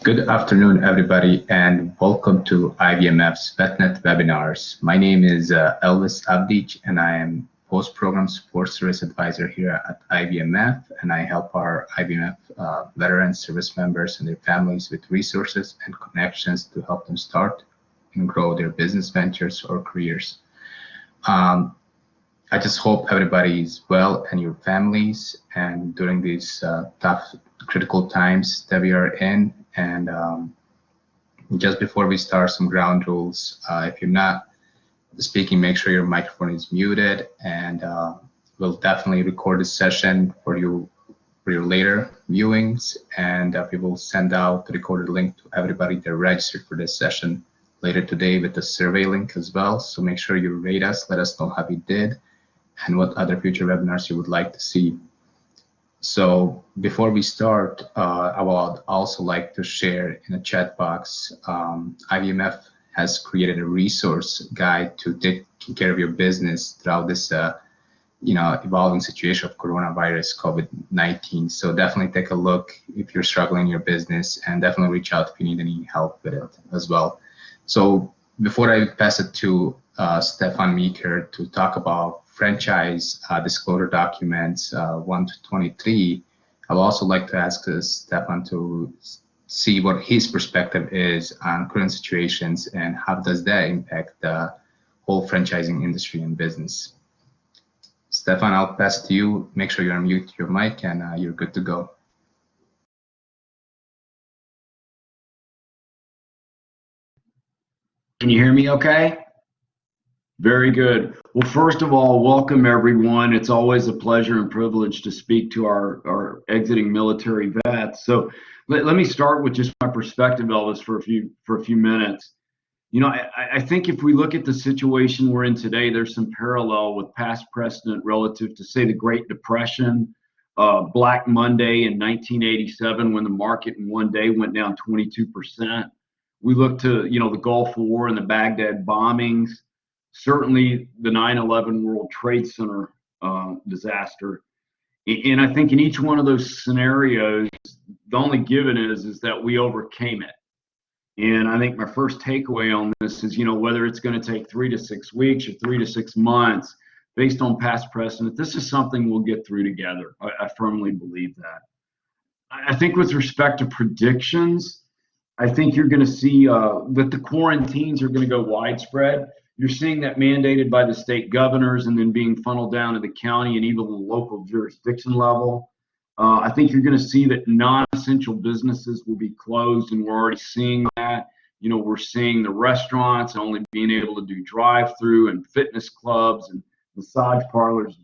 Good afternoon, everybody, and welcome to IBMF's VetNet webinars. My name is Elvis Abdic, and I am Post-Program Support Service Advisor here at IBMF, and I help our IBMF veteran service members and their families with resources and connections to help them start and grow their business ventures or careers. I just hope everybody is well and your families, and during these tough, critical times that we are in. And just before we start, some ground rules. If you're not speaking, make sure your microphone is muted, and we'll definitely record this session for your later viewings, and we will send out the recorded link to everybody that registered for this session later today with the survey link as well. So make sure you rate us, let us know how you did, and what other future webinars you would like to see. So before we start, I would also like to share in the chat box, IBMF has created a resource guide to take care of your business throughout this evolving situation of coronavirus, COVID-19. So definitely take a look if you're struggling in your business, and definitely reach out if you need any help with it as well. So before I pass it to Stefan Meeker to talk about franchise disclosure documents 1 to 23, I would also like to ask Stefan to see what his perspective is on current situations and how does that impact the whole franchising industry and business. Stefan, I'll pass to you. Make sure you unmute your mic, and you're good to go. Can you hear me okay? Very good. Well, first of all, welcome everyone. It's always a pleasure and privilege to speak to our exiting military vets. So let me start with just my perspective, Elvis, for a few minutes. You know, I think if we look at the situation we're in today, there's some parallel with past precedent relative to, say, the Great Depression, Black Monday in 1987, when the market in one day went down 22%. We look to, the Gulf War and the Baghdad bombings, certainly the 9/11 World Trade Center disaster. And I think in each one of those scenarios, the only given is that we overcame it. And I think my first takeaway on this is, whether it's going to take 3 to 6 weeks or 3 to 6 months, based on past precedent, this is something we'll get through together. I firmly believe that. I think with respect to predictions, I think you're going to see that the quarantines are going to go widespread. You're seeing that mandated by the state governors and then being funneled down to the county and even the local jurisdiction level. I think you're going to see that non-essential businesses will be closed, and we're already seeing that. We're seeing the restaurants only being able to do drive-through, and fitness clubs and massage parlors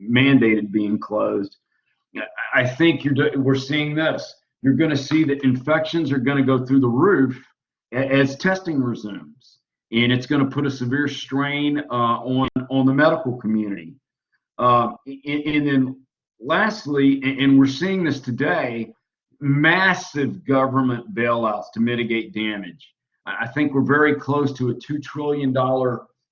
mandated being closed. I think we're seeing this. You're going to see that infections are going to go through the roof as testing resumes, and it's going to put a severe strain on the medical community. And then lastly, and we're seeing this today, massive government bailouts to mitigate damage. I think we're very close to a $2 trillion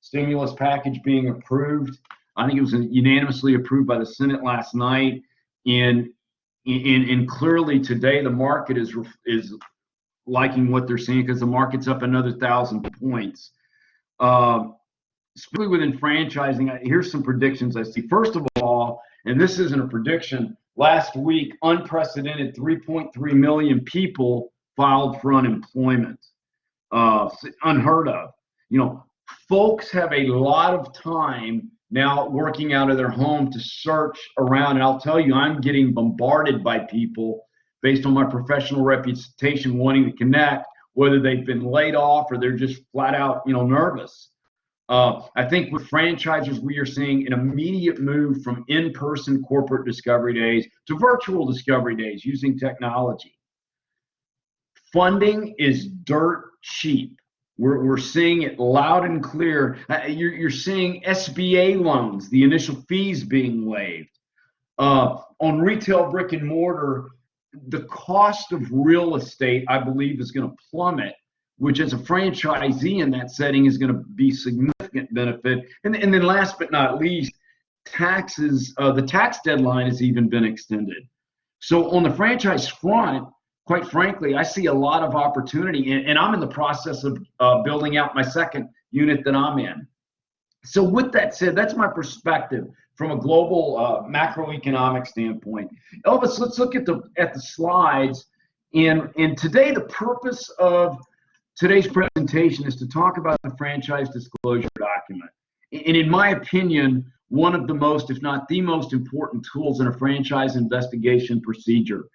stimulus package being approved. I think it was unanimously approved by the Senate last night. And clearly today the market is liking what they're seeing, because the market's up another 1,000 points. Especially within franchising, here's some predictions I see. First of all, and this isn't a prediction, last week unprecedented 3.3 million people filed for unemployment. Unheard of. Folks have a lot of time now working out of their home to search around, and I'll tell you, I'm getting bombarded by people based on my professional reputation wanting to connect, whether they've been laid off or they're just flat out, nervous. I think with franchisors, we are seeing an immediate move from in-person corporate discovery days to virtual discovery days using technology. Funding is dirt cheap. We're seeing it loud and clear. You're seeing SBA loans, the initial fees being waived. On retail brick and mortar, the cost of real estate, I believe, is going to plummet, which as a franchisee in that setting is going to be significant benefit. And then last but not least, taxes, the tax deadline has even been extended. So on the franchise front, quite frankly, I see a lot of opportunity, and I'm in the process of building out my second unit that I'm in. So with that said, that's my perspective from a global macroeconomic standpoint. Elvis, let's look at the slides. And today, the purpose of today's presentation is to talk about the franchise disclosure document. And in my opinion, one of the most, if not the most important tools in a franchise investigation procedure.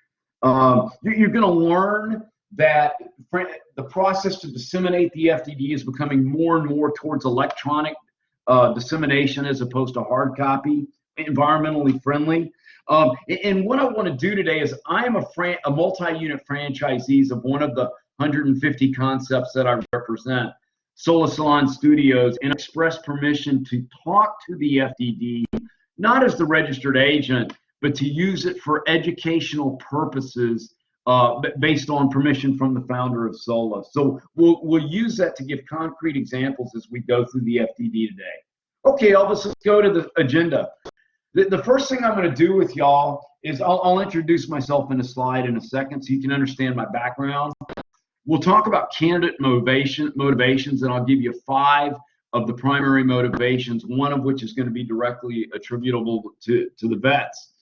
You're going to learn that the process to disseminate the FDD is becoming more and more towards electronic dissemination as opposed to hard copy, environmentally friendly. And what I want to do today is I am a multi-unit franchisee of one of the 150 concepts that I represent, Sola Salon Studios, and express permission to talk to the FDD, not as the registered agent, but to use it for educational purposes based on permission from the founder of Sola. So we'll use that to give concrete examples as we go through the FDD today. Okay, Elvis, let's go to the agenda. The first thing I'm going to do with y'all is I'll introduce myself in a slide in a second so you can understand my background. We'll talk about candidate motivations, and I'll give you 5 of the primary motivations, one of which is going to be directly attributable to the vets.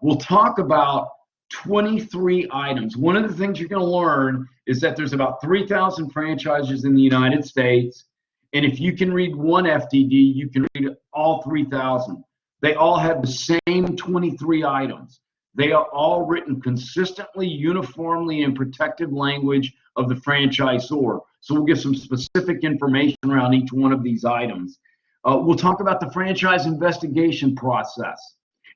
We'll talk about 23 items. One of the things you're going to learn is that there's about 3,000 franchises in the United States, and if you can read one FDD, you can read all 3,000. They all have the same 23 items. They are all written consistently, uniformly in protective language of the franchisor. So we'll give some specific information around each one of these items. We'll talk about the franchise investigation process.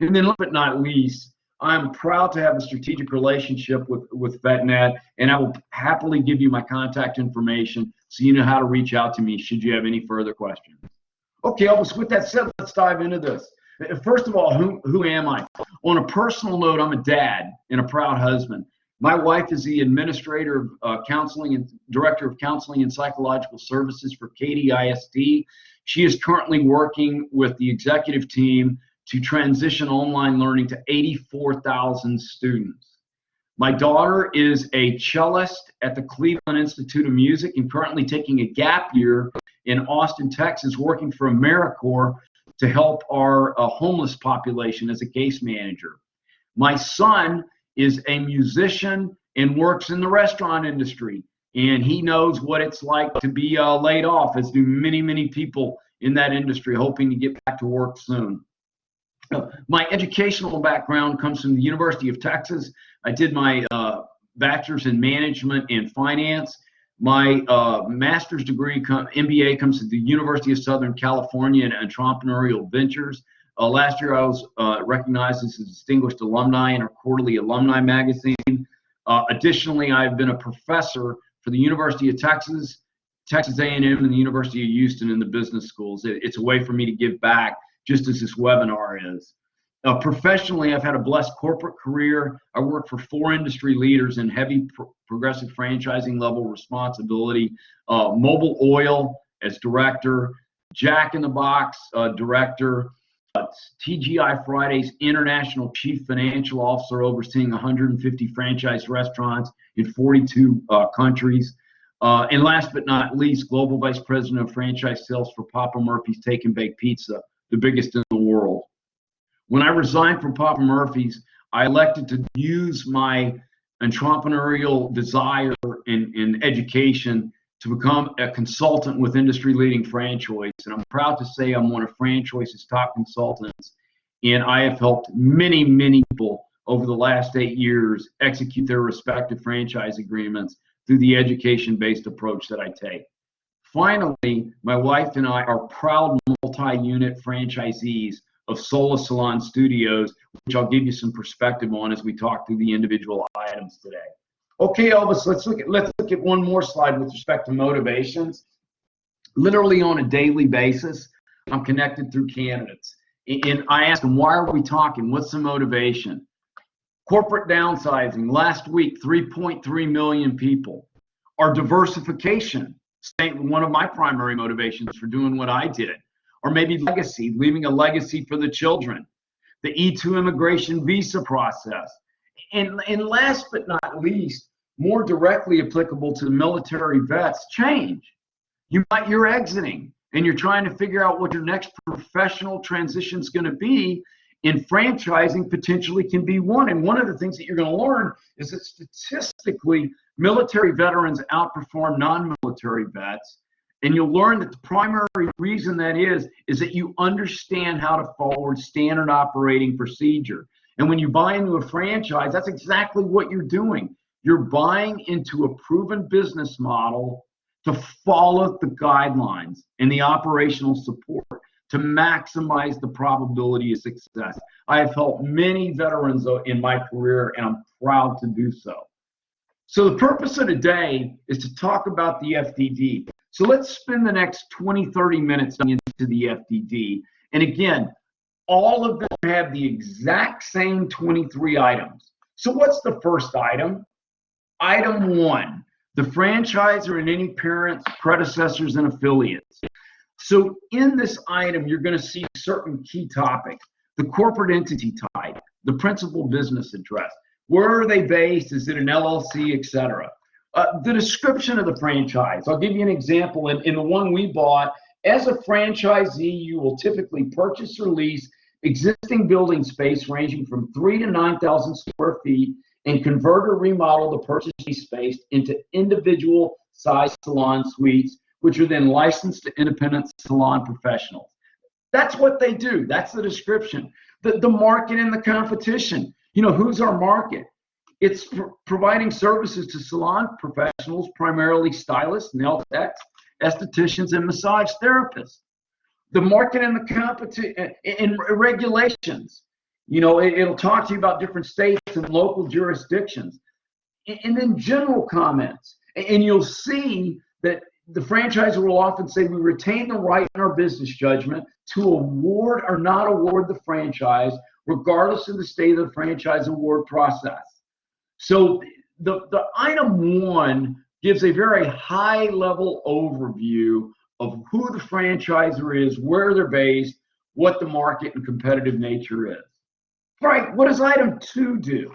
And then last but not least, I'm proud to have a strategic relationship with VetNet, and I will happily give you my contact information so you know how to reach out to me should you have any further questions. Okay, Elvis, with that said, let's dive into this. First of all, who am I? On a personal note, I'm a dad and a proud husband. My wife is the administrator of counseling and director of counseling and psychological services for Katy ISD. She is currently working with the executive team to transition online learning to 84,000 students. My daughter is a cellist at the Cleveland Institute of Music and currently taking a gap year in Austin, Texas, working for AmeriCorps to help our homeless population as a case manager. My son is a musician and works in the restaurant industry, and he knows what it's like to be laid off, as do many, many people in that industry hoping to get back to work soon. My educational background comes from the University of Texas. I did my bachelor's in management and finance. My master's degree, MBA, comes from the University of Southern California in entrepreneurial ventures. Last year, I was recognized as a distinguished alumni in our quarterly alumni magazine. Additionally, I've been a professor for the University of Texas, Texas A&M, and the University of Houston in the business schools. It's a way for me to give back, just as this webinar is. Professionally, I've had a blessed corporate career. I work for 4 industry leaders in heavy progressive franchising level responsibility. Mobile Oil as director, Jack in the Box director, TGI Fridays International Chief Financial Officer overseeing 150 franchise restaurants in 42 countries. And last but not least, Global Vice President of Franchise Sales for Papa Murphy's Take and Bake Pizza, the biggest in the world. When I resigned from Papa Murphy's, I elected to use my entrepreneurial desire in education to become a consultant with industry-leading franchise. And I'm proud to say I'm one of franchise's top consultants. And I have helped many, many people over the last 8 years execute their respective franchise agreements through the education-based approach that I take. Finally, my wife and I are proud multi-unit franchisees of Sola Salon Studios, which I'll give you some perspective on as we talk through the individual items today. Okay, Elvis, let's look at one more slide with respect to motivations. Literally on a daily basis, I'm connected through candidates. And I ask them, why are we talking? What's the motivation? Corporate downsizing. Last week, 3.3 million people. Our diversification, one of my primary motivations for doing what I did. Or maybe legacy, leaving a legacy for the children. The E2 immigration visa process. And last but not least, more directly applicable to the military vets, change. You're exiting and you're trying to figure out what your next professional transition is going to be, and franchising potentially can be one. And one of the things that you're going to learn is that statistically, military veterans outperform non-military vets. And you'll learn that the primary reason that is that you understand how to follow standard operating procedure. And when you buy into a franchise, that's exactly what you're doing. You're buying into a proven business model to follow the guidelines and the operational support to maximize the probability of success. I have helped many veterans in my career, and I'm proud to do so. So the purpose of today is to talk about the FDD. So let's spend the next 20, 30 minutes into the FDD. And again, all of them have the exact same 23 items. So what's the first item? Item 1, the franchisor and any parents, predecessors, and affiliates. So in this item, you're going to see certain key topics: the corporate entity type, the principal business address, where are they based, is it an LLC, etc. The description of the franchise. I'll give you an example. In the one we bought, as a franchisee, you will typically purchase or lease existing building space ranging from 3,000 to 9,000 square feet and convert or remodel the purchased space into individual size salon suites, which are then licensed to independent salon professionals. That's what they do. That's the description. The market and the competition. You know, who's our market? It's providing services to salon professionals, primarily stylists, nail techs, estheticians, and massage therapists. The market and the competition and regulations. You know, it'll talk to you about different states and local jurisdictions. And then general comments. And you'll see that the franchisor will often say, we retain the right in our business judgment to award or not award the franchise, regardless of the state of the franchise award process. So the item 1 gives a very high level overview of who the franchisor is, where they're based, what the market and competitive nature is. All right, what does item 2 do?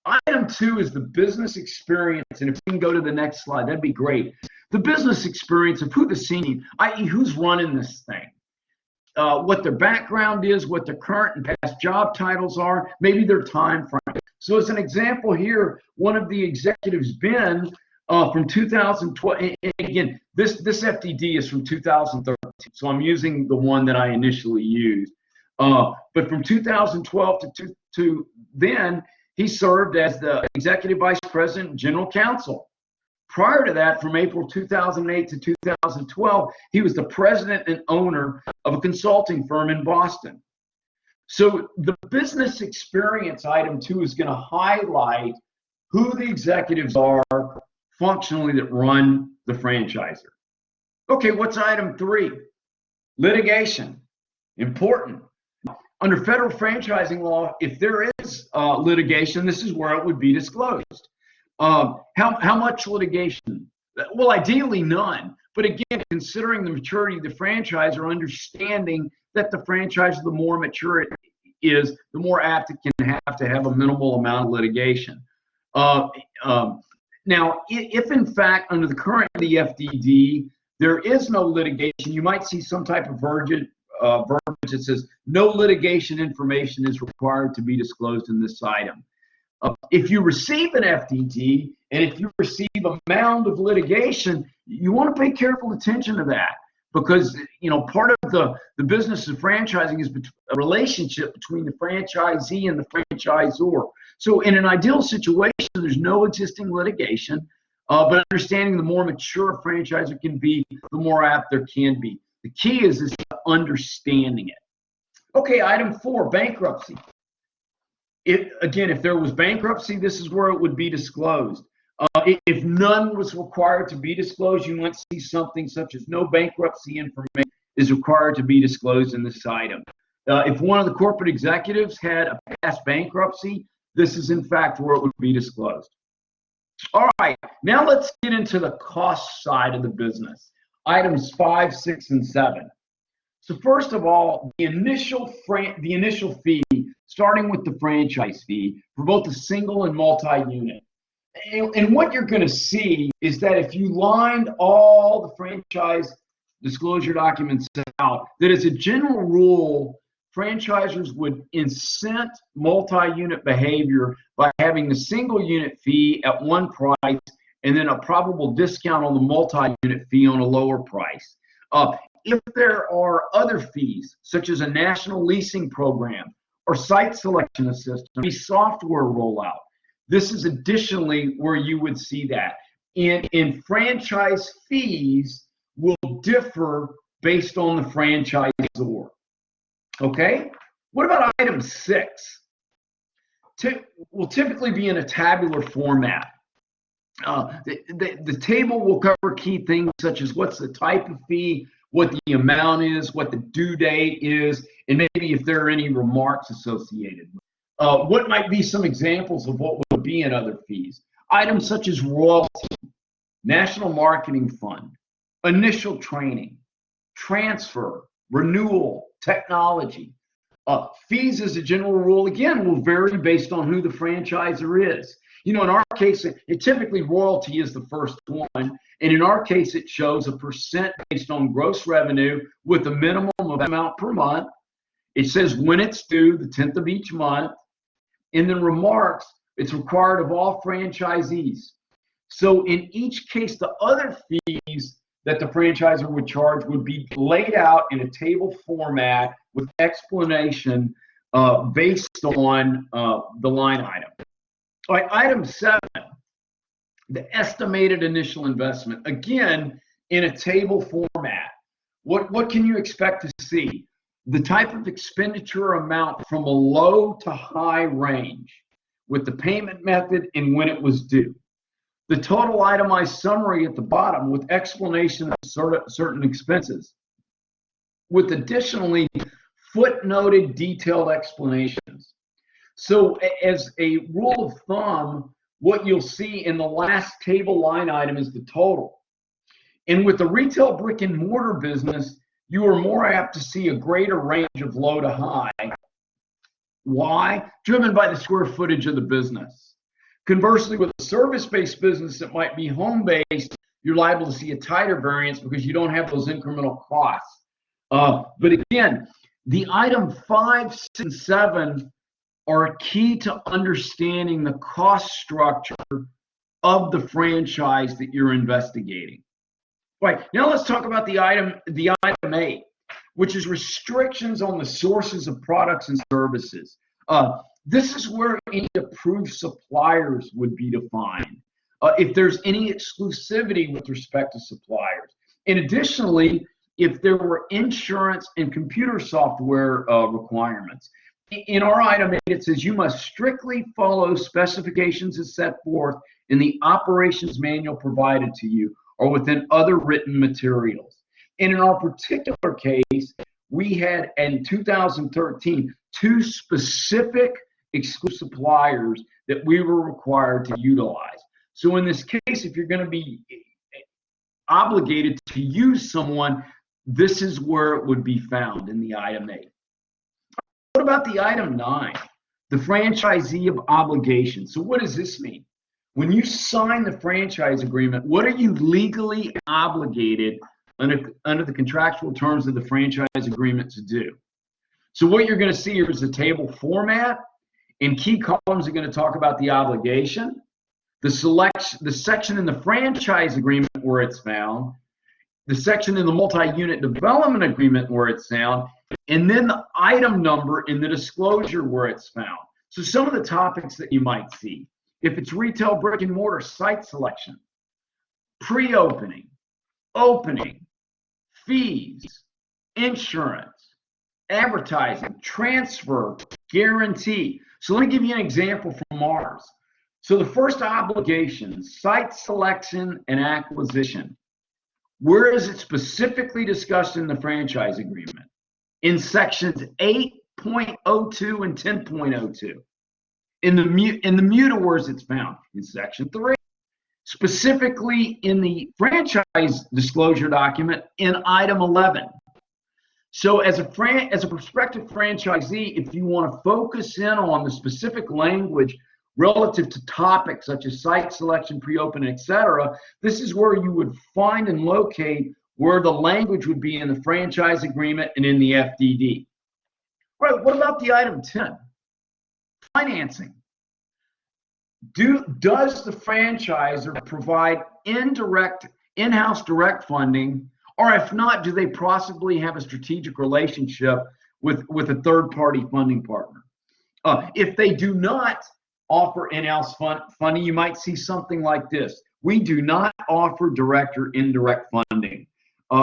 Item 2 is the business experience, and if we can go to the next slide, that'd be great. The business experience of who the senior, i.e. who's running this thing, what their background is, what their current and past job titles are, maybe their time frame. So as an example here, one of the executives, Ben, from 2012, and again, this FDD is from 2013, so I'm using the one that I initially used. But from 2012 to then, he served as the Executive Vice President and General Counsel. Prior to that, from April 2008 to 2012, he was the president and owner of a consulting firm in Boston. So the business experience item 2 is going to highlight who the executives are functionally that run the franchisor. Okay, what's item 3? Litigation. Important. Under federal franchising law, if there is litigation, this is where it would be disclosed. How much litigation? Well, ideally none. But again, considering the maturity of the franchise or understanding that the franchise, the more mature it is, the more apt it can have to have a minimal amount of litigation. Now, if in fact under the current FDD there is no litigation, you might see some type of verbiage that says no litigation information is required to be disclosed in this item. If you receive an FDD and if you receive a mound of litigation, you want to pay careful attention to that, because you know part of the business of franchising is a relationship between the franchisee and the franchisor. So in an ideal situation, there's no existing litigation, but understanding the more mature a franchisor can be, the more apt there can be. The key is understanding it. Okay, item 4, bankruptcy. If there was bankruptcy, this is where it would be disclosed. If none was required to be disclosed, you might see something such as no bankruptcy information is required to be disclosed in this item. If one of the corporate executives had a past bankruptcy, this is in fact where it would be disclosed. All right, now let's get into the cost side of the business. Items 5, 6, and 7. So first of all, the initial fee starting with the franchise fee for both a single and multi-unit. And what you're going to see is that if you lined all the franchise disclosure documents out, that as a general rule, franchisors would incent multi-unit behavior by having the single unit fee at one price and then a probable discount on the multi-unit fee on a lower price. If there are other fees, such as a national leasing program or site selection assistance, software rollout, this is additionally where you would see that. In franchise fees will differ based on the franchisor. Okay? What about item 6? Will typically be in a tabular format. The table will cover key things such as what's the type of fee, what the amount is, what the due date is, and maybe if there are any remarks associated with it. What might be some examples of what would be in other fees? Items such as royalty, national marketing fund, initial training, transfer, renewal, technology. Fees as a general rule, again, will vary based on who the franchisor is. You know, in our case, it typically royalty is the first one. And in our case, it shows a percent based on gross revenue with a minimum of amount per month. It says when it's due, the 10th of each month. And then remarks, it's required of all franchisees. So in each case, the other fees that the franchisor would charge would be laid out in a table format with explanation based on the line item. All right, item 7, the estimated initial investment. Again, in a table format. What can you expect to see? The type of expenditure amount from a low to high range with the payment method and when it was due. The total itemized summary at the bottom with explanation of certain expenses, with additionally footnoted detailed explanations. So as a rule of thumb, what you'll see in the last table line item is the total. And with the retail brick and mortar business, you are more apt to see a greater range of low to high. Why? Driven by the square footage of the business. Conversely, with a service-based business that might be home-based, you're liable to see a tighter variance because you don't have those incremental costs. But again, the item 5, 6, and 7 are key to understanding the cost structure of the franchise that you're investigating. All right, now let's talk about the item 8, which is restrictions on the sources of products and services. This is where any approved suppliers would be defined, if there's any exclusivity with respect to suppliers. And additionally, if there were insurance and computer software requirements. In our item 8, it says you must strictly follow specifications as set forth in the operations manual provided to you or within other written materials. And in our particular case, we had in 2013 2 specific exclusive suppliers that we were required to utilize. So in this case, if you're going to be obligated to use someone, this is where it would be found in the item 8. What about the item 9, the franchisee of obligation? So what does this mean? When you sign the franchise agreement, what are you legally obligated under the contractual terms of the franchise agreement to do? So what you're going to see here is a table format, and key columns are going to talk about the obligation, the section in the franchise agreement where it's found, the section in the multi-unit development agreement where it's found, and then the item number in the disclosure where it's found. So some of the topics that you might see, if it's retail brick and mortar, site selection, pre-opening, opening, fees, insurance, advertising, transfer, guarantee. So let me give you an example from ours. So the first obligation, site selection and acquisition. Where is it specifically discussed in the franchise agreement? In sections 8.02 and 10.02. In the MUTA, where is it found? In section 3. Specifically in the franchise disclosure document in item 11. So as a prospective franchisee, if you want to focus in on the specific language relative to topics such as site selection, pre-open, etc., this is where you would find and locate where the language would be in the franchise agreement and in the FDD. All right, what about the item 10? Financing. Does the franchisor provide indirect, in-house direct funding, or if not, do they possibly have a strategic relationship with a third-party funding partner? If they do not offer in-house funding, you might see something like this. We do not offer direct or indirect funding.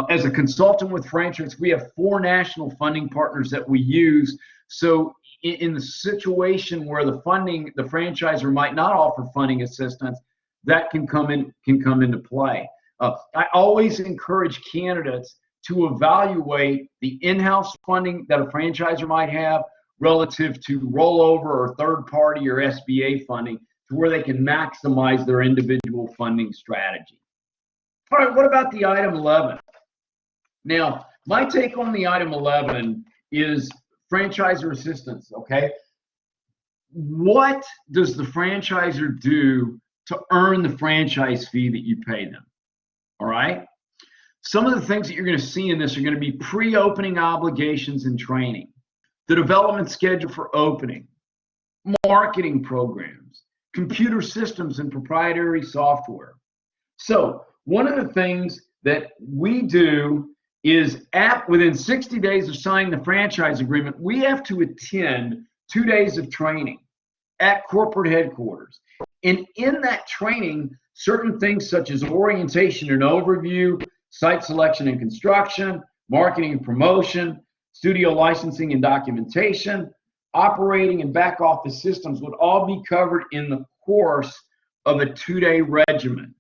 As a consultant with franchise, we have 4 national funding partners that we use. So in the situation where the franchisor might not offer funding assistance, that can come into play. I always encourage candidates to evaluate the in-house funding that a franchisor might have relative to rollover or third-party or SBA funding to where they can maximize their individual funding strategy. All right, what about the item 11? Now, my take on the item 11 is franchisor assistance, okay? What does the franchisor do to earn the franchise fee that you pay them? All right? Some of the things that you're going to see in this are going to be pre-opening obligations and training, the development schedule for opening, marketing programs, computer systems and proprietary software. So one of the things that we do is within 60 days of signing the franchise agreement, we have to attend 2 days of training at corporate headquarters. And in that training, certain things such as orientation and overview, site selection and construction, marketing and promotion, studio licensing and documentation, operating and back office systems would all be covered in the course of a 2-day regimen.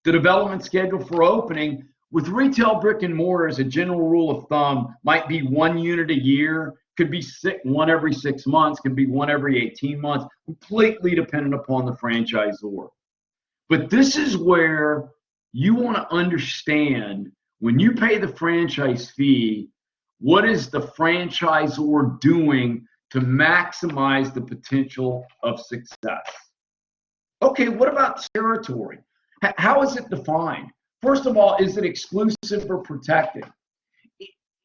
The development schedule for opening with retail brick and mortar, as a general rule of thumb, might be 1 unit a year, could be 1 every 6 months, could be 1 every 18 months, completely dependent upon the franchisor. But this is where you want to understand, when you pay the franchise fee, what is the franchisor doing to maximize the potential of success? Okay, what about territory? How is it defined? First of all, is it exclusive or protected?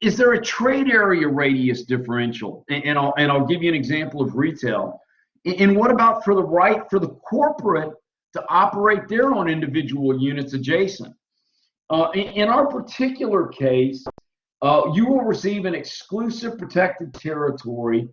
Is there a trade area radius differential? And I'll give you an example of retail. And what about for the right for the corporate to operate their own individual units adjacent? In our particular case, you will receive an exclusive protected territory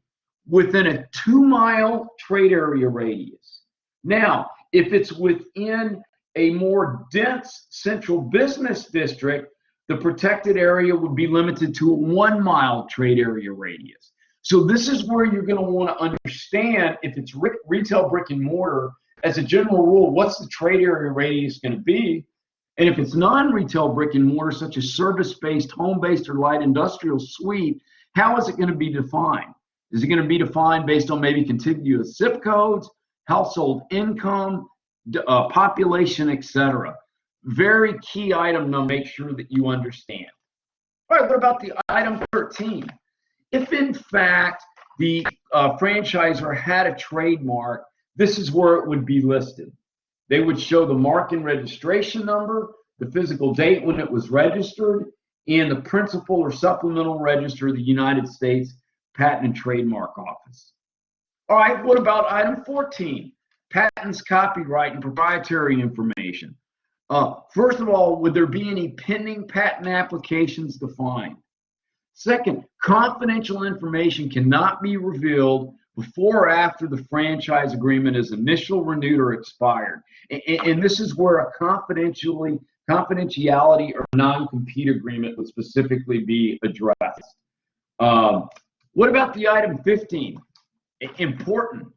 within a 2-mile trade area radius. Now, if it's within a more dense central business district, the protected area would be limited to a 1-mile trade area radius. So this is where you're going to want to understand, if it's retail brick and mortar, as a general rule, what's the trade area radius going to be? And if it's non-retail brick and mortar, such as service-based, home-based, or light industrial suite, how is it going to be defined? Is it going to be defined based on maybe contiguous zip codes, household income, population, etc.? Very key item to make sure that you understand. All right, what about the item 13? If in fact the franchisor had a trademark, this is where it would be listed. They would show the mark and registration number, the physical date when it was registered, and the principal or supplemental register of the United States Patent and Trademark Office. All right, what about item 14? Patents, copyright, and proprietary information. First of all, would there be any pending patent applications defined? Second, confidential information cannot be revealed before or after the franchise agreement is initially renewed or expired. And this is where a confidentiality or non-compete agreement would specifically be addressed. What about the item 15? Important.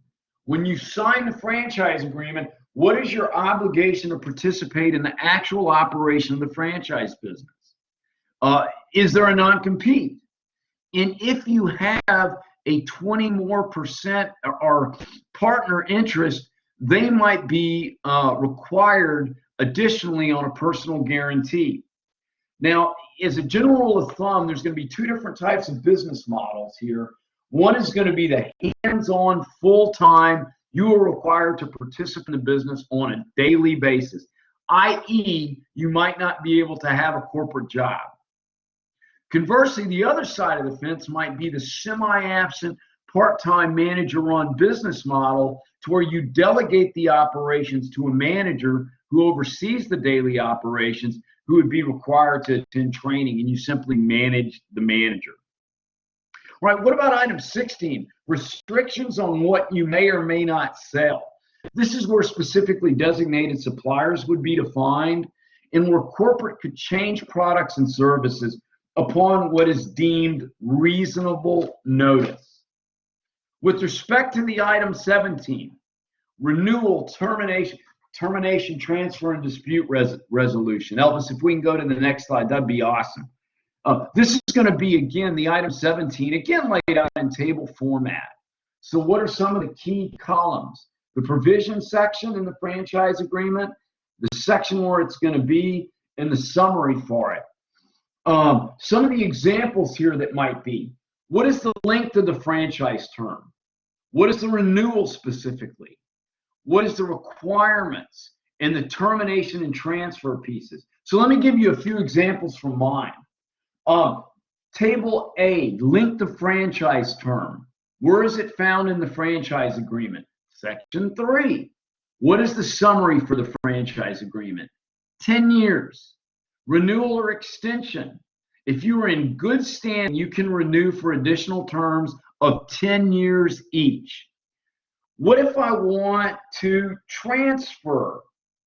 When you sign the franchise agreement, what is your obligation to participate in the actual operation of the franchise business? Is there a non-compete? And if you have a 20% more or partner interest, they might be required additionally on a personal guarantee. Now, as a general rule of thumb, there's going to be two different types of business models here. One is going to be the hands-on, full-time, you are required to participate in the business on a daily basis, i.e., you might not be able to have a corporate job. Conversely, the other side of the fence might be the semi-absent, part-time manager-run business model, to where you delegate the operations to a manager who oversees the daily operations, who would be required to attend training, and you simply manage the manager. All right, what about item 16? Restrictions on what you may or may not sell. This is where specifically designated suppliers would be defined, and where corporate could change products and services upon what is deemed reasonable notice. With respect to the item 17, renewal, termination, transfer, and dispute resolution. Elvis, if we can go to the next slide, that'd be awesome. This is going to be, again, the item 17, again, laid out in table format. So what are some of the key columns? The provision section in the franchise agreement, the section where it's going to be, and the summary for it. Some of the examples here that might be, what is the length of the franchise term? What is the renewal specifically? What is the requirements and the termination and transfer pieces? So let me give you a few examples from mine. Table A, length of franchise term. Where is it found in the franchise agreement? Section 3. What is the summary for the franchise agreement? 10 years. Renewal or extension. If you are in good standing, you can renew for additional terms of 10 years each. What if I want to transfer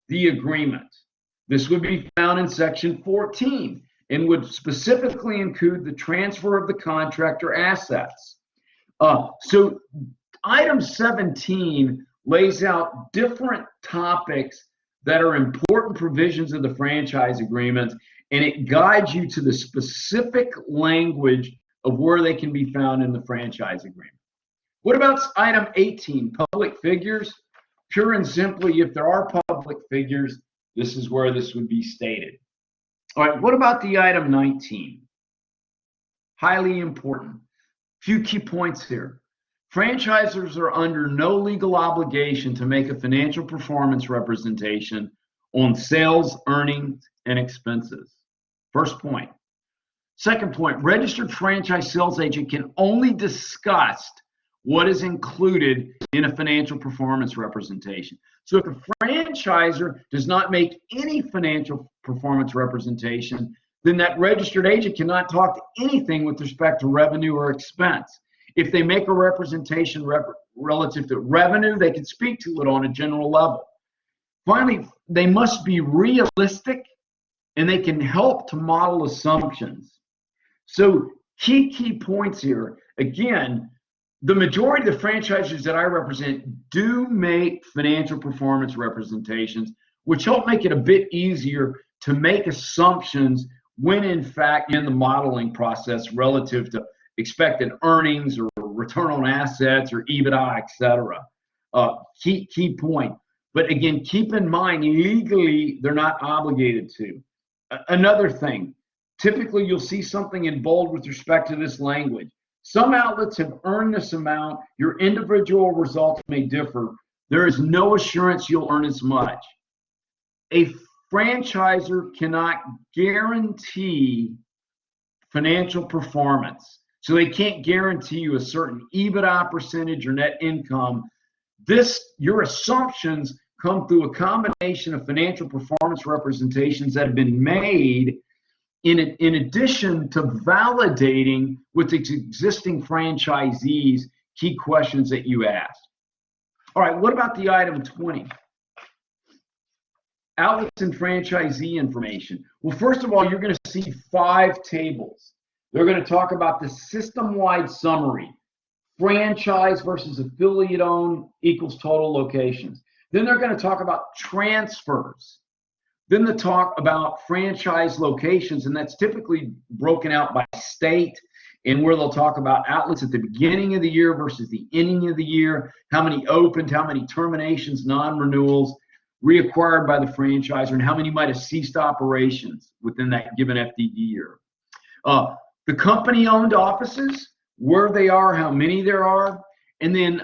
the agreement? This would be found in section 14 and would specifically include the transfer of the contract or assets. So item 17 lays out different topics that are important provisions of the franchise agreement, and it guides you to the specific language of where they can be found in the franchise agreement. What about item 18, public figures? Pure and simply, if there are public figures, this is where this would be stated. All right, what about the item 19? Highly important. Few key points here. Franchisors are under no legal obligation to make a financial performance representation on sales, earnings, and expenses. First point. Second point, registered franchise sales agent can only discuss what is included in a financial performance representation. So if a franchisor does not make any financial performance representation, then that registered agent cannot talk to anything with respect to revenue or expense. If they make a representation relative to revenue, they can speak to it on a general level. Finally, they must be realistic and they can help to model assumptions. So key points here. Again, the majority of the franchisors that I represent do make financial performance representations, which help make it a bit easier to make assumptions when in fact in the modeling process relative to expected earnings or return on assets or EBITDA, etc. Key point. But again, keep in mind, legally, they're not obligated to. Another thing, typically you'll see something in bold with respect to this language. Some outlets have earned this amount. Your individual results may differ. There is no assurance you'll earn as much. A franchisor cannot guarantee financial performance. So they can't guarantee you a certain EBITDA percentage or net income. Your assumptions come through a combination of financial performance representations that have been made in addition to validating with existing franchisees key questions that you asked. All right, what about the item 20? Outlets and franchisee information. Well, first of all, you're going to see 5 tables. They're going to talk about the system-wide summary, franchise versus affiliate-owned equals total locations. Then they're going to talk about transfers. Then they talk about franchise locations, and that's typically broken out by state, and where they'll talk about outlets at the beginning of the year versus the ending of the year, how many opened, how many terminations, non-renewals. reacquired by the franchisor, and how many might have ceased operations within that given FDD year. The company-owned offices, where they are, how many there are, and then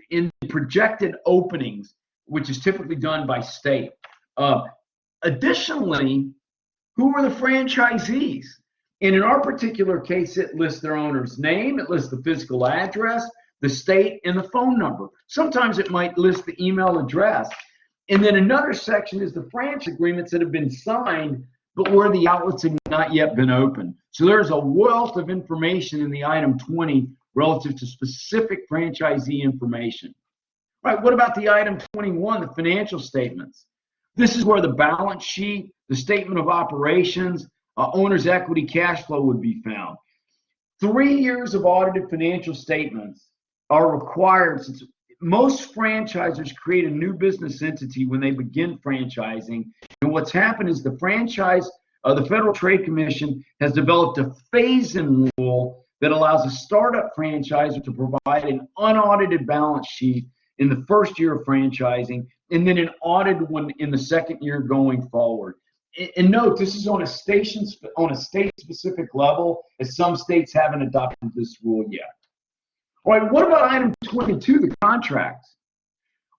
in projected openings, which is typically done by state. Additionally, who are the franchisees? And in our particular case, it lists their owner's name, it lists the physical address, the state, and the phone number. Sometimes it might list the email address. And then another section is the franchise agreements that have been signed, but where the outlets have not yet been opened. So there's a wealth of information in the item 20 relative to specific franchisee information. Right, what about the item 21, the financial statements? This is where the balance sheet, the statement of operations, owner's equity cash flow would be found. 3 years of audited financial statements are required, since most franchisors create a new business entity when they begin franchising. And what's happened is the Federal Trade Commission has developed a phase-in rule that allows a startup franchisor to provide an unaudited balance sheet in the first year of franchising, and then an audited one in the second year going forward. And note, this is on a state-specific level, as some states haven't adopted this rule yet. All right, what about item 22, the contracts?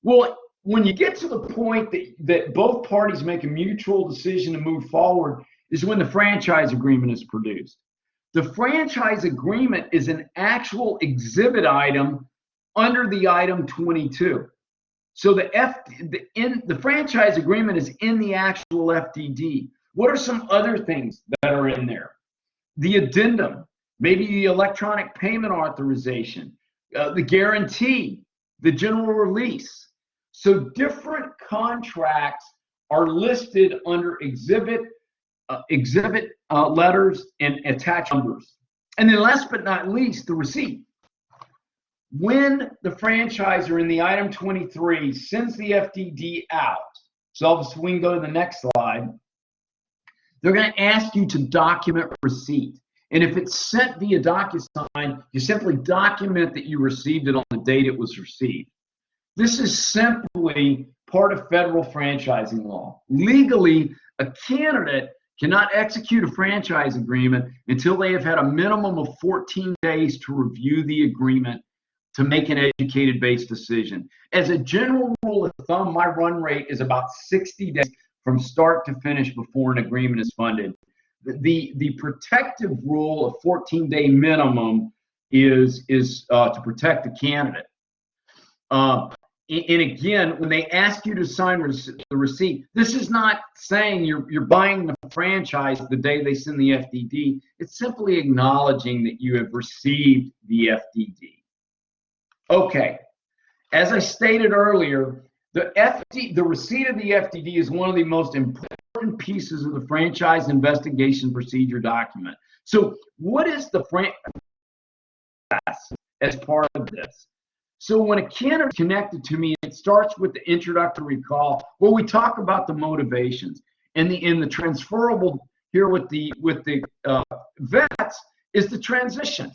Well, when you get to the point that both parties make a mutual decision to move forward is when the franchise agreement is produced. The franchise agreement is an actual exhibit item under the item 22. So the franchise agreement is in the actual FDD. What are some other things that are in there? The addendum, maybe the electronic payment authorization, the guarantee, the general release. So different contracts are listed under exhibit letters and attached numbers. And then last but not least, the receipt. When the franchisor in the item 23 sends the FDD out, so we can go to the next slide, they're going to ask you to document receipt. And if it's sent via DocuSign, you simply document that you received it on the date it was received. This is simply part of federal franchising law. Legally, a candidate cannot execute a franchise agreement until they have had a minimum of 14 days to review the agreement to make an educated-based decision. As a general rule of thumb, my run rate is about 60 days from start to finish before an agreement is funded. The protective rule of 14-day minimum is to protect the candidate. And again, when they ask you to sign the receipt, this is not saying you're buying the franchise the day they send the FDD. It's simply acknowledging that you have received the FDD. Okay, as I stated earlier, the receipt of the FDD is one of the most important pieces of the franchise investigation procedure document. So what is the franchise as part of this? So when a candidate is connected to me, it starts with the introductory call where we talk about the motivations. And the transferable here with the vets is the transition.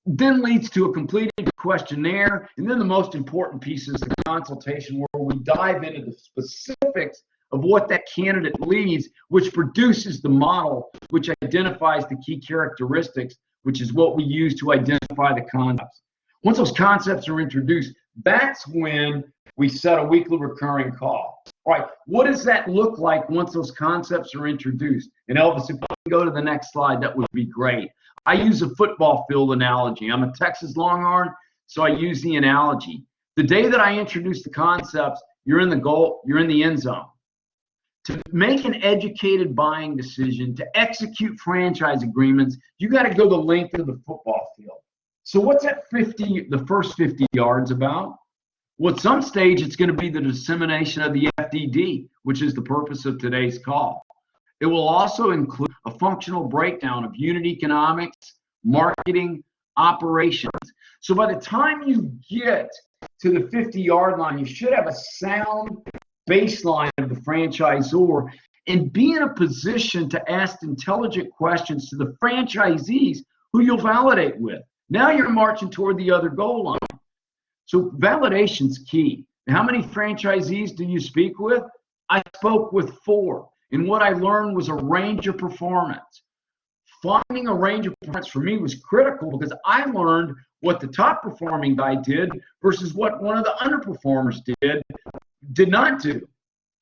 Then leads to a completed questionnaire, and then the most important piece is the consultation, where we dive into the specifics of what that candidate leads, which produces the model, which identifies the key characteristics, which is what we use to identify the concepts. Once those concepts are introduced, that's when we set a weekly recurring call. All right, what does that look like once those concepts are introduced? And Elvis, if you can go to the next slide, that would be great. I use a football field analogy. I'm a Texas Longhorn, so I use the analogy. The day that I introduce the concepts, you're in the goal, you're in the end zone. To make an educated buying decision, to execute franchise agreements, you got to go the length of the football field. So what's that the first 50 yards about? Well, at some stage, it's going to be the dissemination of the FDD, which is the purpose of today's call. It will also include a functional breakdown of unit economics, marketing, operations. So by the time you get to the 50-yard line, you should have a sound baseline of the franchisor and be in a position to ask intelligent questions to the franchisees who you'll validate with. Now you're marching toward the other goal line. So validation's key. How many franchisees do you speak with? I spoke with 4. And what I learned was a range of performance. Finding a range of performance for me was critical because I learned what the top performing guy did versus what one of the underperformers did not do.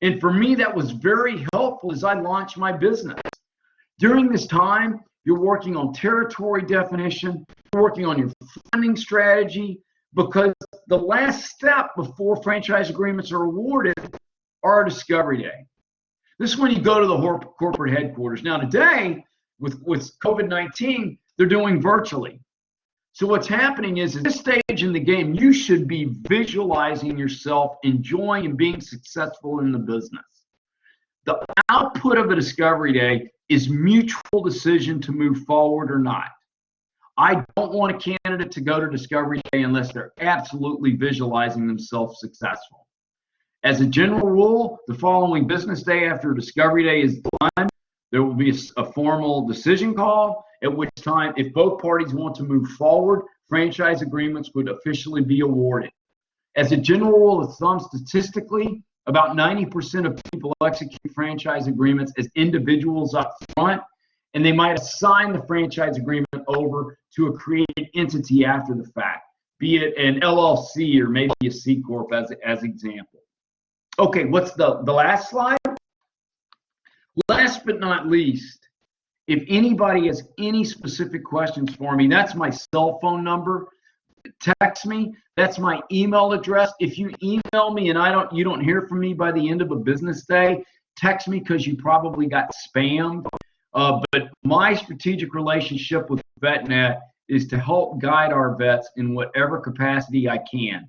And for me, that was very helpful as I launched my business. During this time, you're working on territory definition, you're working on your funding strategy, because the last step before franchise agreements are awarded are discovery day. This is when you go to the corporate headquarters. Now today, with COVID-19, they're doing virtually. So what's happening is at this stage in the game, you should be visualizing yourself enjoying and being successful in the business. The output of a discovery day is mutual decision to move forward or not. I don't want a candidate to go to discovery day unless they're absolutely visualizing themselves successful. As a general rule, the following business day after discovery day is done, there will be a formal decision call, at which time, if both parties want to move forward, franchise agreements would officially be awarded. As a general rule of thumb, statistically, about 90% of people execute franchise agreements as individuals up front, and they might assign the franchise agreement over to a created entity after the fact, be it an LLC or maybe a C Corp as example. Okay, what's the last slide? Last but not least, if anybody has any specific questions for me, that's my cell phone number. Text me. That's my email address. If you email me and you don't hear from me by the end of a business day, text me because you probably got spammed. But my strategic relationship with VetNet is to help guide our vets in whatever capacity I can.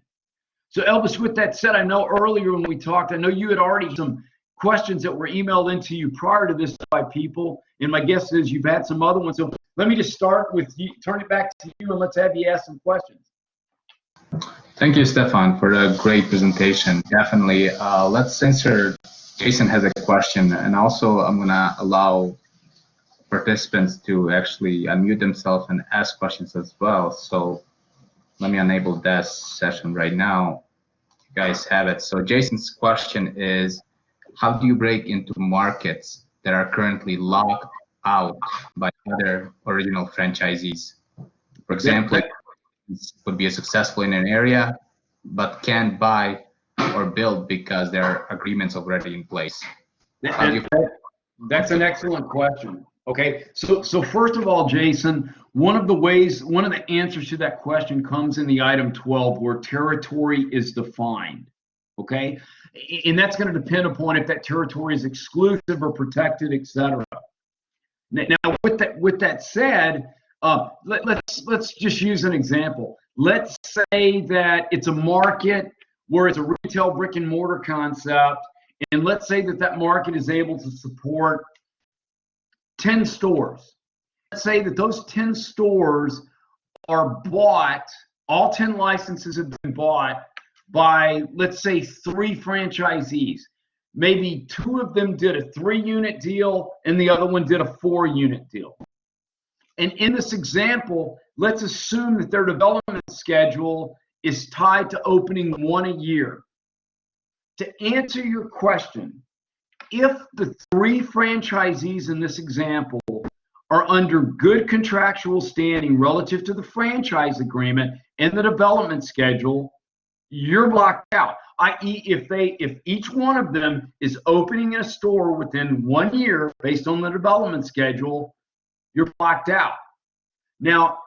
So Elvis, with that said, I know earlier when we talked, I know you had already some questions that were emailed into you prior to this by people, and my guess is you've had some other ones. So let me just start with you, turn it back to you, and let's have you ask some questions. Thank you, Stefan, for a great presentation. Definitely. Let's answer. Jason has a question, and also I'm going to allow participants to actually unmute themselves and ask questions as well. So let me enable that session right now. You guys have it. So Jason's question is, how do you break into markets that are currently locked out by other original franchisees? For example, it would be successful in an area, but can't buy or build because there are agreements already in place. That's an excellent question. Okay, so first of all, Jason, one of the answers to that question comes in the item 12 where territory is defined. Okay, and that's going to depend upon if that territory is exclusive or protected, etc. Now, with that said, let's just use an example. Let's say that it's a market where it's a retail brick and mortar concept, and let's say that market is able to support 10 stores. Let's say that those 10 stores are bought, all 10 licenses have been bought by, let's say, 3 franchisees. Maybe 2 of them did a 3-unit deal and the other one did a 4-unit deal. And in this example, let's assume that their development schedule is tied to opening 1 a year. To answer your question, if the 3 franchisees in this example are under good contractual standing relative to the franchise agreement and the development schedule, you're blocked out. I.e., if each one of them is opening a store within 1 year based on the development schedule, you're blocked out. Now,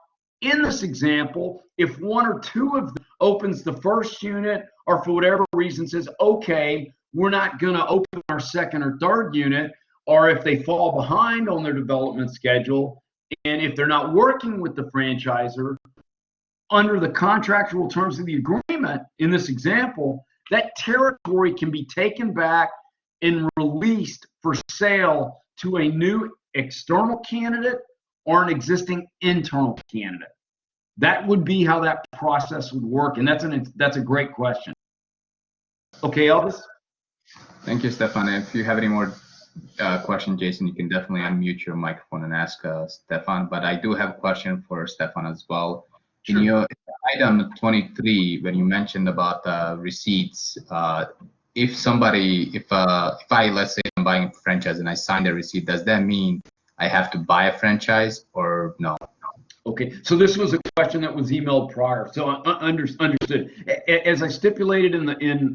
in this example, if 1 or 2 of them opens the first unit or for whatever reason says, okay, we're not going to open our 2nd or 3rd unit, or if they fall behind on their development schedule, and if they're not working with the franchisor, under the contractual terms of the agreement, in this example, that territory can be taken back and released for sale to a new external candidate or an existing internal candidate. That would be how that process would work, and that's a great question. Okay, Elvis? Thank you, Stefan. If you have any more questions, Jason, you can definitely unmute your microphone and ask Stefan. But I do have a question for Stefan as well. Sure. item 23, when you mentioned about receipts, if I, let's say I'm buying a franchise and I sign the receipt, does that mean I have to buy a franchise or no? Okay, so this was a question that was emailed prior. So understood. As I stipulated in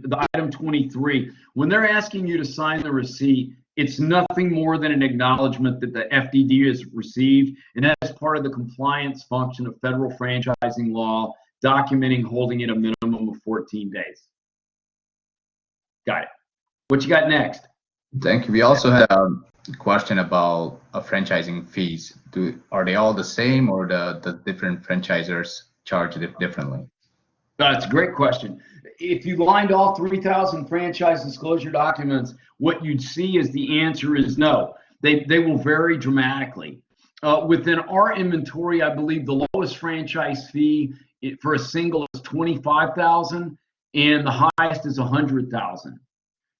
the item 23, when they're asking you to sign the receipt, it's nothing more than an acknowledgement that the FDD is received, and that's part of the compliance function of federal franchising law, documenting holding it a minimum of 14 days. Got it. What you got next? Thank you. We also had a question about franchising fees. Are they all the same, or the different franchisors charge it differently? That's a great question. If you lined all 3,000 franchise disclosure documents, what you'd see is the answer is no. They will vary dramatically. Within our inventory, I believe the lowest franchise fee for a single is 25,000, and the highest is 100,000.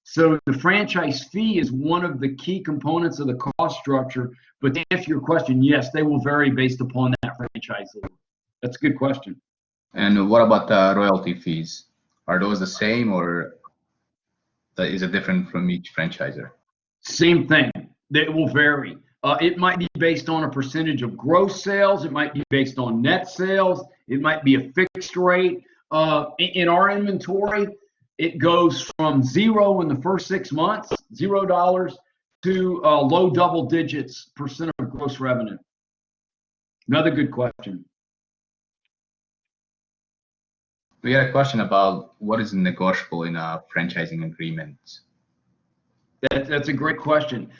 So the franchise fee is one of the key components of the cost structure. But to answer your question, yes, they will vary based upon that franchise. That's a good question. And what about the royalty fees? Are those the same, or is it different from each franchisor? Same thing. They will vary. It might be based on a percentage of gross sales. It might be based on net sales. It might be a fixed rate. In our inventory, it goes from 0 in the first 6 months, $0, to low double digits % of gross revenue. Another good question. We had a question about what is negotiable in a franchising agreement. That's a great question.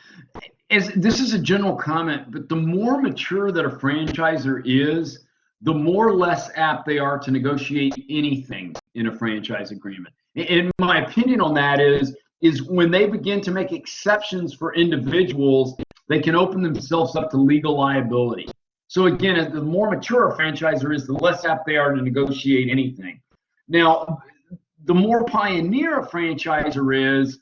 This is a general comment, but the more mature that a franchisor is, the more or less apt they are to negotiate anything in a franchise agreement. In my opinion on that is when they begin to make exceptions for individuals, they can open themselves up to legal liability. So again, as the more mature a franchisor is, the less apt they are to negotiate anything. Now, the more pioneer a franchisor is,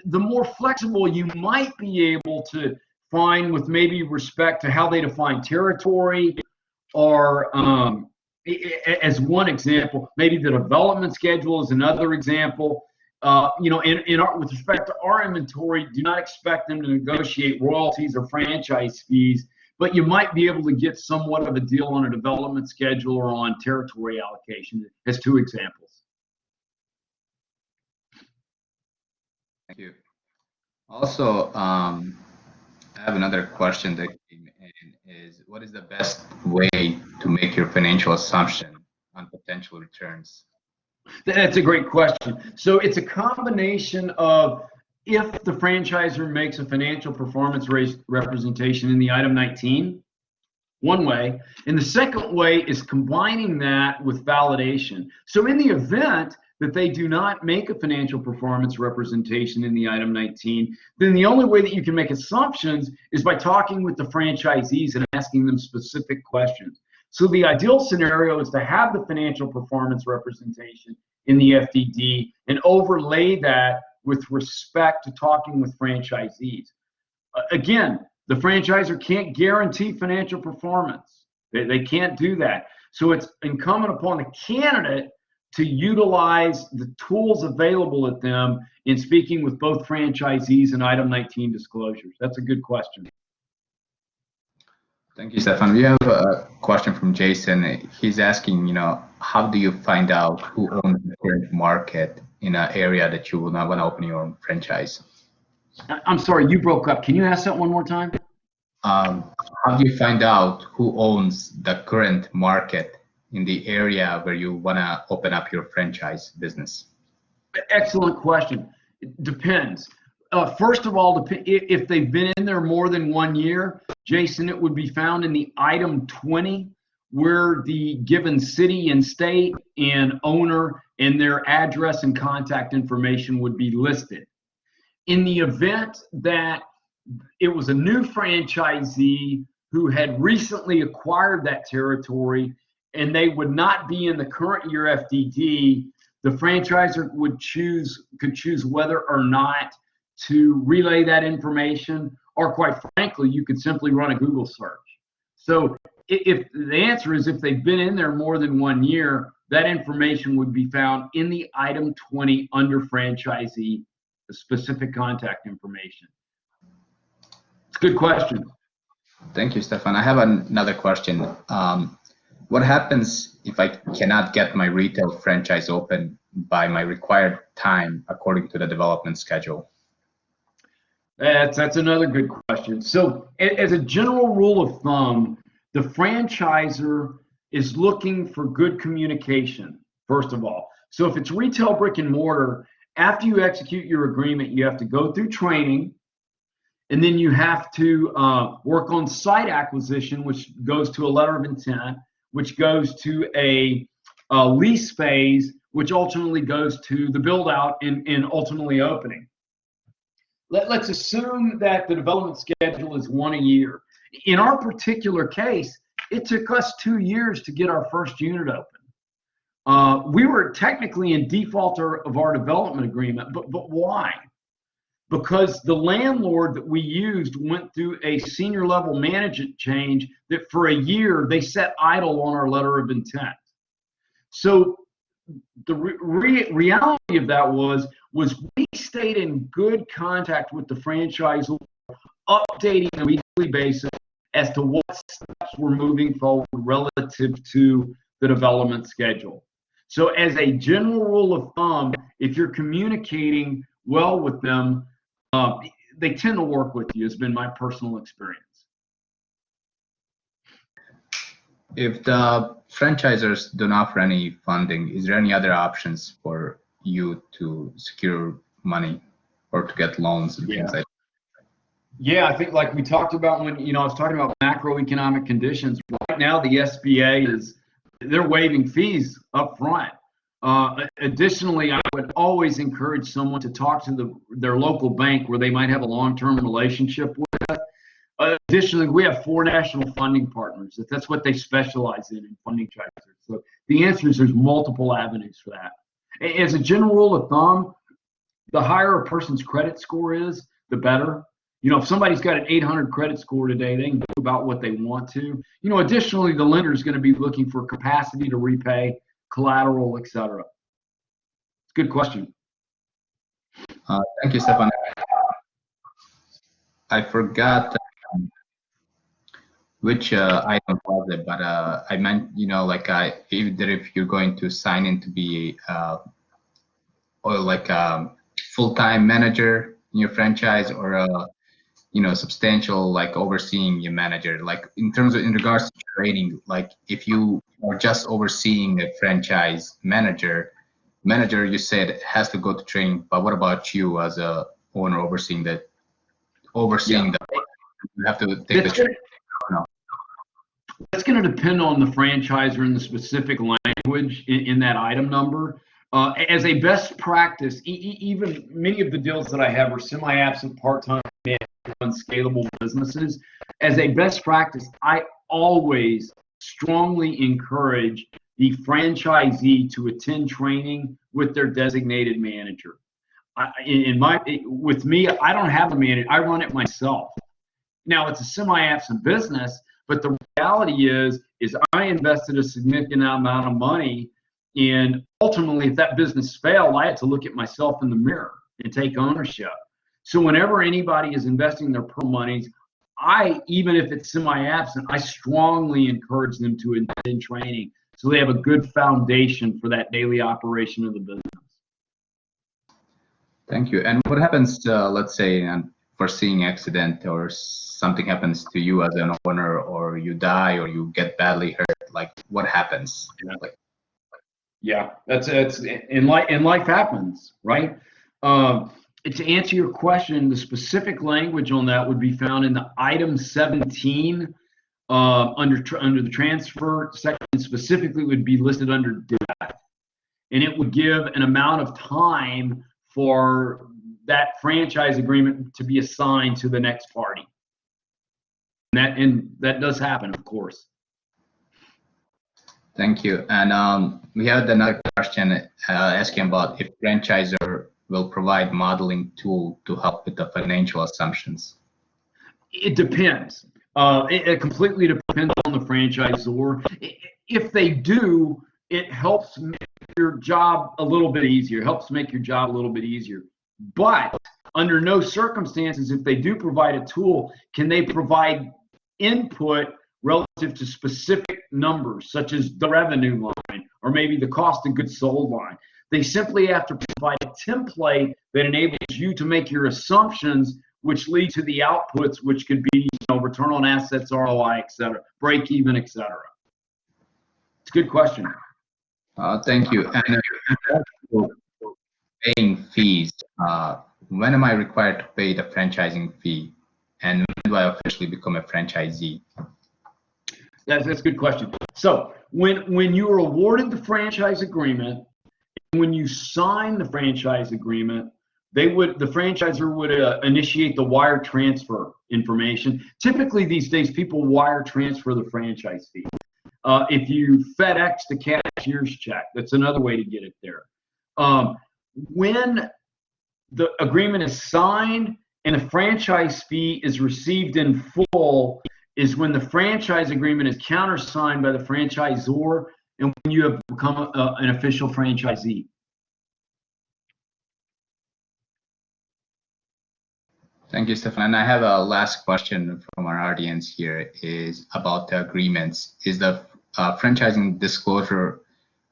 the more flexible you might be able to find with maybe respect to how they define territory, or as one example, maybe the development schedule is another example. With respect to our inventory, do not expect them to negotiate royalties or franchise fees, but you might be able to get somewhat of a deal on a development schedule or on territory allocation as two examples. Thank you. Also, I have another question that came in is, what is the best way to make your financial assumption on potential returns? That's a great question. So it's a combination of if the franchisor makes a financial performance representation in the item 19, one way, and the second way is combining that with validation. So in the event that they do not make a financial performance representation in the item 19, then the only way that you can make assumptions is by talking with the franchisees and asking them specific questions. So the ideal scenario is to have the financial performance representation in the FDD and overlay that with respect to talking with franchisees. Again, the franchisor can't guarantee financial performance. They can't do that. So it's incumbent upon the candidate to utilize the tools available at them in speaking with both franchisees and item 19 disclosures. That's a good question. Thank you, Stefan. We have a question from Jason. He's asking, how do you find out who owns the current market in an area that you will not want to open your own franchise? I'm sorry, you broke up. Can you ask that one more time? How do you find out who owns the current market in the area where you want to open up your franchise business? Excellent question. It depends. First of all, if they've been in there more than 1 year, Jason, it would be found in the item 20, where the given city and state and owner and their address and contact information would be listed. In the event that it was a new franchisee who had recently acquired that territory and they would not be in the current year FDD, the franchisor could choose whether or not to relay that information, or quite frankly, you could simply run a Google search. So if the answer is if they've been in there more than 1 year, that information would be found in the item 20 under franchisee, the specific contact information. It's a good question. Thank you, Stefan. I have another question. What happens if I cannot get my retail franchise open by my required time according to the development schedule? That's another good question. So as a general rule of thumb, the franchisor is looking for good communication, first of all. So if it's retail brick and mortar, after you execute your agreement, you have to go through training, and then you have to work on site acquisition, which goes to a letter of intent, which goes to a lease phase, which ultimately goes to the build out and ultimately opening. Let's assume that the development schedule is 1 a year. In our particular case, it took us 2 years to get our first unit open. We were technically in default of our development agreement, but why? Because the landlord that we used went through a senior level management change that for a year they set idle on our letter of intent. So the reality of that was we stayed in good contact with the franchisor, updating on a weekly basis as to what steps we're moving forward relative to the development schedule. So as a general rule of thumb, if you're communicating well with them, they tend to work with you, has been my personal experience. If the franchisors don't offer any funding, is there any other options for you to secure money or to get loans and things like that? Yeah, I think like we talked about when, I was talking about macroeconomic conditions. Right now, the SBA they're waiving fees up front. Additionally, I would always encourage someone to talk to their local bank where they might have a long-term relationship with. Additionally, we have 4 national funding partners. That's what they specialize in funding transfers. So the answer is there's multiple avenues for that. As a general rule of thumb, the higher a person's credit score is, the better. If somebody's got an 800 credit score today, they can do about what they want to. Additionally, the lender is going to be looking for capacity to repay, collateral, etc. It's a good question. Thank you, Stefan. I forgot which item was it, but I meant, either if you're going to sign in to be or like a full-time manager in your franchise or a substantial like overseeing your manager, like in regards to training, like if you are just overseeing a franchise manager you said has to go to training, but what about you as a owner overseeing the you have to take the training? No. That's going to depend on the franchisor and the specific language in that item number. As a best practice, even many of the deals that I have are semi-absent, part-time, unscalable businesses. As a best practice, I always strongly encourage the franchisee to attend training with their designated manager. With me, I don't have a manager. I run it myself. Now, it's a semi-absent business, but the reality is I invested a significant amount of money, and ultimately, if that business failed, I had to look at myself in the mirror and take ownership. So whenever anybody is investing their personal monies, even if it's semi-absent, I strongly encourage them to attend training so they have a good foundation for that daily operation of the business. Thank you. And what happens, let's say, an unforeseen accident or something happens to you as an owner, or you die, or you get badly hurt? Like, what happens? Yeah, that's in life happens, right? To answer your question, the specific language on that would be found in the item 17 under the transfer section. Specifically, would be listed under death, and it would give an amount of time for that franchise agreement to be assigned to the next party. And that does happen, of course. Thank you. And we had another question asking about if franchisor will provide modeling tool to help with the financial assumptions. It depends. It completely depends on the franchisor. If they do, it helps make your job a little bit easier. It helps make your job a little bit easier. But under no circumstances, if they do provide a tool, can they provide input relative to specific numbers, such as the revenue line or maybe the cost of goods sold line. They simply have to provide a template that enables you to make your assumptions, which lead to the outputs, which could be, return on assets, ROI, et cetera, break even, et cetera. It's a good question. Thank you. And paying fees. When am I required to pay the franchising fee? And when do I officially become a franchisee? That's a good question. So when you are awarded the franchise agreement, when you sign the franchise agreement, the franchisor would initiate the wire transfer information. Typically these days, people wire transfer the franchise fee. If you FedEx the cashier's check, that's another way to get it there. When the agreement is signed and the franchise fee is received in full is when the franchise agreement is countersigned by the franchisor and when you have become an official franchisee. Thank you, Stefan. And I have a last question from our audience here is about the agreements. Is the franchising disclosure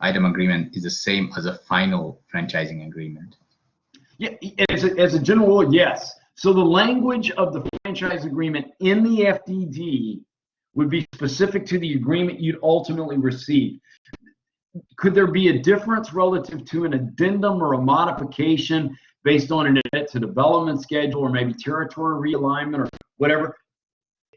item agreement is the same as a final franchising agreement? Yeah, as a general rule, yes. So the language of the franchise agreement in the FDD would be specific to the agreement you'd ultimately receive. Could there be a difference relative to an addendum or a modification based on an edit to development schedule or maybe territory realignment or whatever?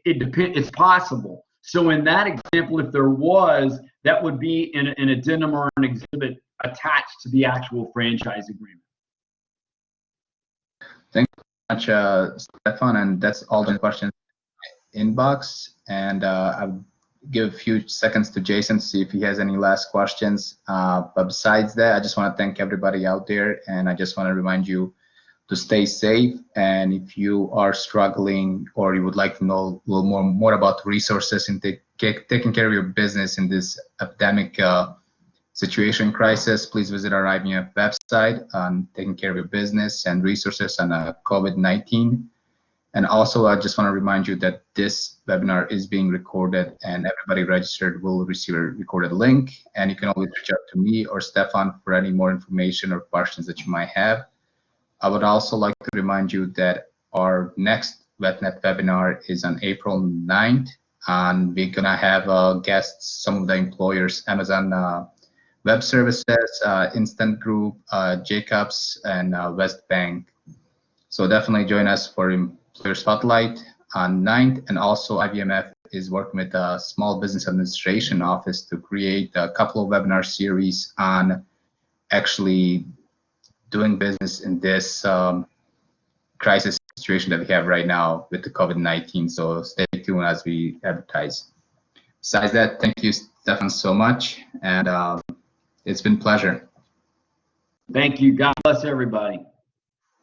It depends. It's possible. So in that example, if there was, that would be an addendum or an exhibit attached to the actual franchise agreement. Thank you very much, Stefan, and that's all the questions in the inbox. And I'll give a few seconds to Jason to see if he has any last questions. But besides that, I just want to thank everybody out there, and I just want to remind you to stay safe. And if you are struggling or you would like to know a little more about resources and taking care of your business in this epidemic situation crisis, please visit our IBF website on taking care of your business and resources on COVID-19. And also, I just want to remind you that this webinar is being recorded and everybody registered will receive a recorded link. And you can always reach out to me or Stefan for any more information or questions that you might have. I would also like to remind you that our next VetNet webinar is on April 9th. And we're going to have guests, some of the employers, Amazon Web Services, Instant Group, Jacobs, and West Bank. So definitely join us for Employer Spotlight on 9th. And also IBMF is working with the Small Business Administration Office to create a couple of webinar series on actually doing business in this crisis situation that we have right now with the COVID-19. So stay tuned as we advertise. Besides that, thank you, Stefan, so much. And it's been a pleasure. Thank you. God bless everybody.